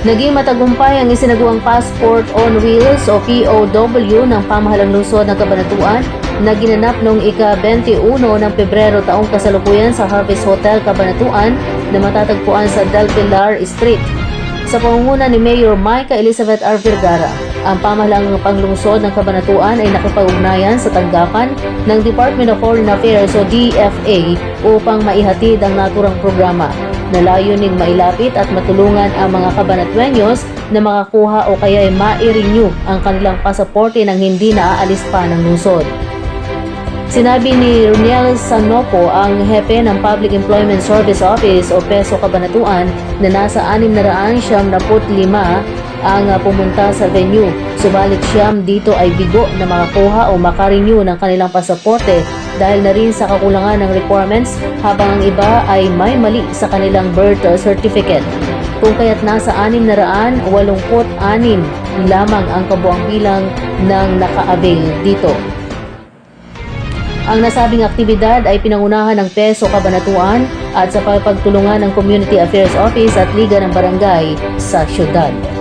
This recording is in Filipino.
Naging matagumpay ang isinagawang Passport on Wheels o POW ng pamahalang lungsod ng Cabanatuan na ginanap noong ika-21 ng Pebrero taong kasalukuyan sa Harvest Hotel, Cabanatuan na matatagpuan sa Del Pilar Street. Sa pangunguna ni Mayor Micah Elizabeth R. Vergara, ang pamahalang panglungsod ng Cabanatuan ay nakipag-ugnayan sa tanggapan ng Department of Foreign Affairs o DFA upang maihatid ang naturang programa na layuning mailapit at matulungan ang mga Cabanatueños na makakuha o kaya ay ma-renew ang kanilang pasaporte nang hindi naaalis pa ng lungsod. Sinabi ni Roniel Sanopo, ang hepe ng Public Employment Service Office o PESO Cabanatuan, na nasa 675 ang pumunta sa venue. Subalit siyam dito ay bigo na makakuha o makarenew ng kanilang pasaporte dahil na rin sa kakulangan ng requirements, habang ang iba ay may mali sa kanilang birth certificate. Kung kaya't nasa 686 lamang ang kabuang bilang ng naka-avail dito. Ang nasabing aktibidad ay pinangunahan ng PESO Cabanatuan at sa pagtulungan ng Community Affairs Office at Liga ng Barangay sa syudad.